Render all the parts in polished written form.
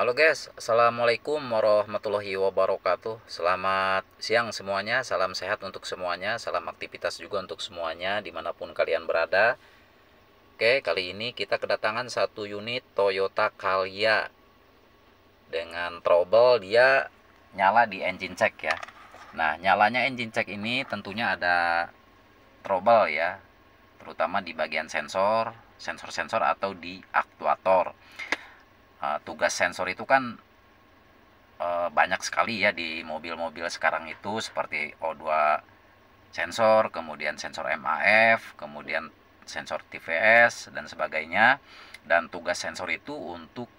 Halo guys, Assalamualaikum warahmatullahi wabarakatuh. Selamat siang semuanya, salam sehat untuk semuanya, salam aktivitas juga untuk semuanya dimanapun kalian berada. Oke, kali ini kita kedatangan satu unit Toyota Calya dengan trouble dia nyala di engine check ya. Nah, nyalanya engine check ini tentunya ada trouble ya, terutama di bagian sensor atau di aktuator. Tugas sensor itu kan banyak sekali ya di mobil-mobil sekarang itu, seperti O2 sensor, kemudian sensor MAF, kemudian sensor TVS dan sebagainya. Dan tugas sensor itu untuk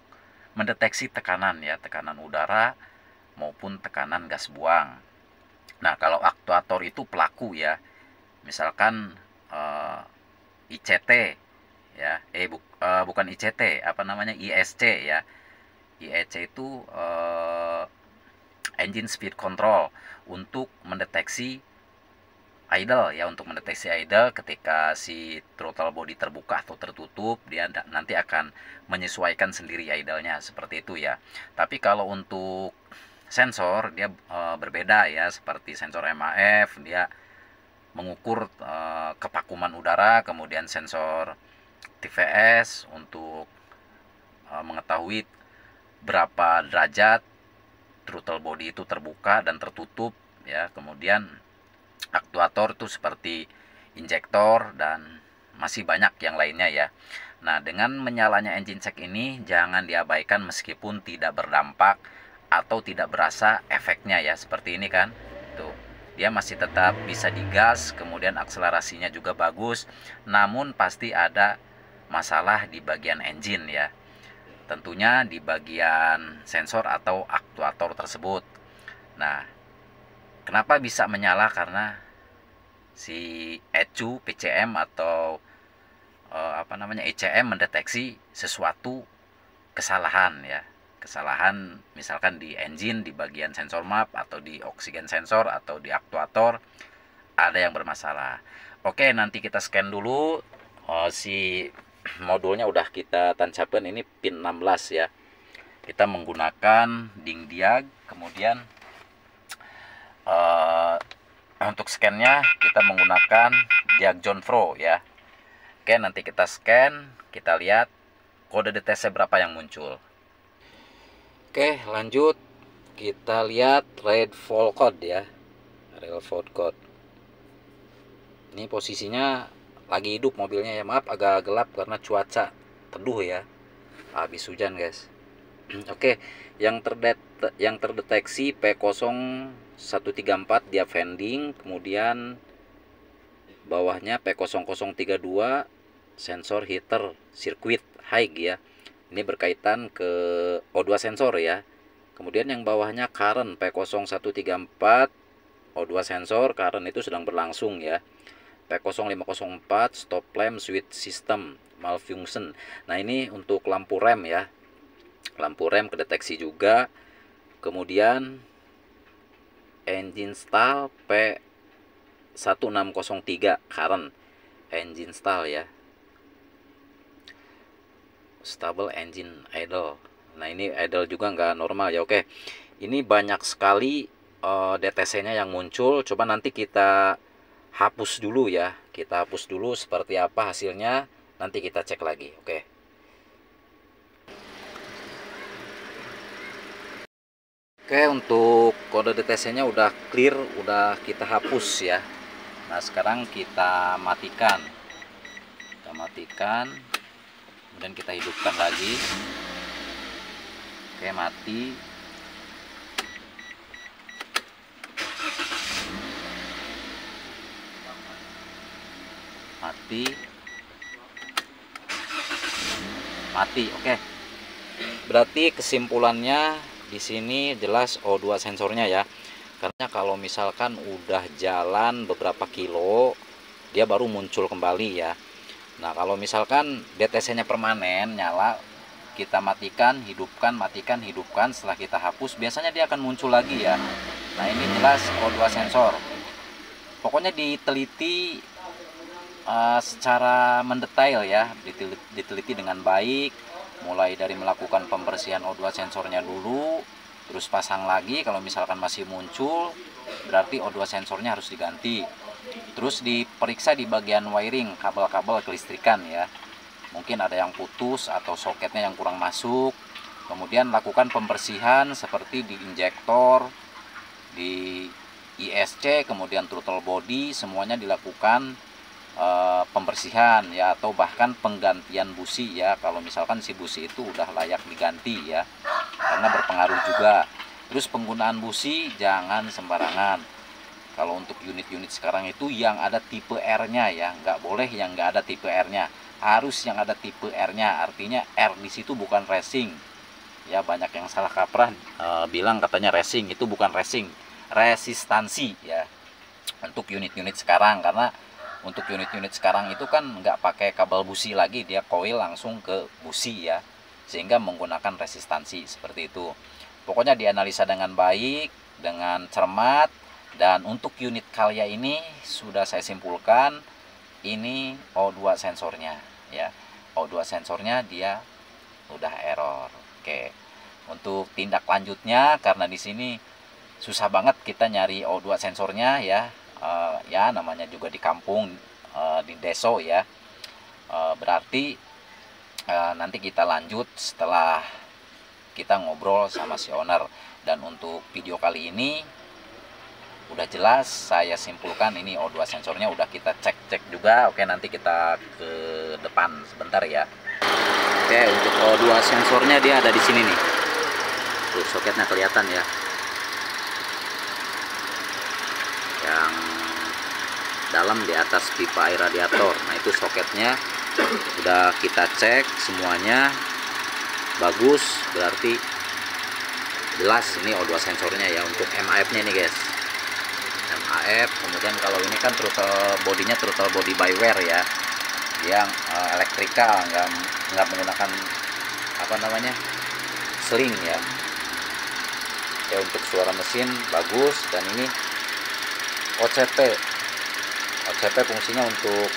mendeteksi tekanan ya, tekanan udara maupun tekanan gas buang. Nah, kalau aktuator itu pelaku ya. Misalkan ICT ya, bukan ICT, apa namanya, ISC ya. IEC itu engine speed control untuk mendeteksi idle ya, untuk mendeteksi idle ketika si throttle body terbuka atau tertutup, dia nanti akan menyesuaikan sendiri idle-nya seperti itu ya. Tapi kalau untuk sensor dia berbeda ya, seperti sensor MAF dia mengukur kepakuman udara, kemudian sensor TVS untuk mengetahui berapa derajat throttle body itu terbuka dan tertutup ya. Kemudian aktuator itu seperti injektor dan masih banyak yang lainnya ya. Nah, dengan menyalanya engine check ini jangan diabaikan meskipun tidak berdampak atau tidak berasa efeknya ya, seperti ini kan. Tuh, dia masih tetap bisa digas, kemudian akselerasinya juga bagus, namun pasti ada masalah di bagian engine ya. Tentunya di bagian sensor atau aktuator tersebut. Nah, kenapa bisa menyala? Karena si ECU, PCM atau ECM mendeteksi sesuatu kesalahan ya. Kesalahan misalkan di engine, di bagian sensor map, atau di oksigen sensor, atau di aktuator ada yang bermasalah. Oke, nanti kita scan dulu. Si modulnya udah kita tancapkan, ini pin 16 ya. Kita menggunakan ding diag, kemudian untuk scannya kita menggunakan diag John Pro ya. Oke, nanti kita scan, kita lihat kode DTC berapa yang muncul. Oke, lanjut kita lihat red fault code ya, red fault code. Ini posisinya lagi hidup mobilnya ya, maaf agak gelap karena cuaca teduh ya, habis hujan guys. Oke, yang terdeteksi P0134 dia vending, kemudian bawahnya P0032 sensor heater circuit high ya. Ini berkaitan ke O2 sensor ya. Kemudian yang bawahnya current P0134 O2 sensor, current itu sedang berlangsung ya. P0504 stop lamp switch system malfunction. Nah, ini untuk lampu rem ya. Lampu rem kedeteksi juga. Kemudian engine stall P1603 current engine stall ya. Stable engine idle. Nah, ini idle juga nggak normal ya. Oke, ini banyak sekali DTC-nya yang muncul. Coba nanti kita hapus dulu ya. Kita hapus dulu seperti apa hasilnya. Nanti kita cek lagi. Oke. Oke, untuk kode DTC-nya udah clear, udah kita hapus ya. Nah, sekarang kita matikan. Kemudian kita hidupkan lagi. Oke, mati. Mati. Oke. Berarti kesimpulannya di sini jelas O2 sensornya ya. Karena kalau misalkan udah jalan beberapa kilo, dia baru muncul kembali ya. Nah, kalau misalkan DTC-nya permanen nyala, kita matikan, hidupkan, matikan, hidupkan, setelah kita hapus, biasanya dia akan muncul lagi ya. Nah, ini jelas O2 sensor. Pokoknya diteliti secara mendetail ya, diteliti dengan baik, mulai dari melakukan pembersihan O2 sensornya dulu, terus pasang lagi. Kalau misalkan masih muncul, berarti O2 sensornya harus diganti. Terus diperiksa di bagian wiring, kabel-kabel kelistrikan ya, mungkin ada yang putus atau soketnya yang kurang masuk. Kemudian lakukan pembersihan seperti di injektor, di ISC, kemudian throttle body, semuanya dilakukan pembersihan ya, atau bahkan penggantian busi ya, kalau misalkan si busi itu udah layak diganti ya, karena berpengaruh juga. Terus penggunaan busi jangan sembarangan. Kalau untuk unit-unit sekarang itu yang ada tipe R-nya ya, nggak boleh yang nggak ada tipe R-nya, harus yang ada tipe R-nya. Artinya R di situ bukan racing ya, banyak yang salah kaprah bilang katanya racing, itu bukan racing, resistansi ya untuk unit-unit sekarang. Karena untuk unit-unit sekarang itu kan nggak pakai kabel busi lagi, dia coil langsung ke busi ya, sehingga menggunakan resistansi seperti itu. Pokoknya dianalisa dengan baik, dengan cermat. Dan untuk unit Calya ini sudah saya simpulkan, ini O2 sensornya ya, O2 sensornya dia udah error. Oke, untuk tindak lanjutnya, karena di sini susah banget kita nyari O2 sensornya ya, ya namanya juga di kampung, di deso ya. Berarti nanti kita lanjut setelah kita ngobrol sama si owner. Dan untuk video kali ini udah jelas, saya simpulkan ini O2 sensornya udah kita cek juga. Oke, nanti kita ke depan sebentar ya. Oke, untuk O2 sensornya dia ada di sini nih. Tuh, soketnya kelihatan ya, yang dalam di atas pipa air radiator. Nah, itu soketnya udah kita cek semuanya bagus, berarti jelas ini O2 sensornya ya. Untuk MAF nya nih guys, MAF. Kemudian kalau ini kan throttle bodinya throttle body by wire ya, yang elektrikal, nggak menggunakan apa namanya, sling ya. Oke, untuk suara mesin bagus. Dan ini OCP fungsinya untuk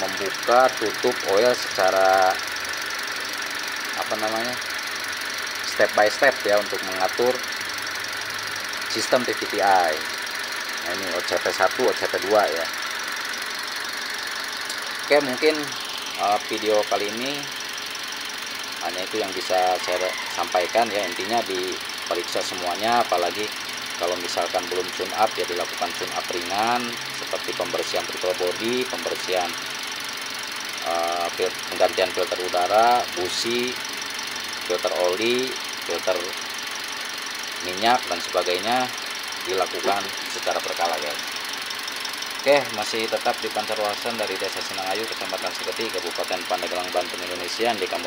membuka tutup oil secara apa namanya, step by step ya, untuk mengatur sistem TVTI. Nah, ini OCP 1, OCP 2 ya. Oke, mungkin video kali ini hanya itu yang bisa saya sampaikan ya. Intinya diperiksa semuanya, apalagi kalau misalkan belum tune up ya dilakukan tune up ringan seperti pembersihan throttle body, pembersihan penggantian filter udara, busi, filter oli, filter minyak dan sebagainya dilakukan secara berkala guys. Oke, masih tetap di Pancarwasan dari Desa Sinangayu, Kecamatan Seketi, Kabupaten Pandeglang, Banten, Indonesia. Di kamu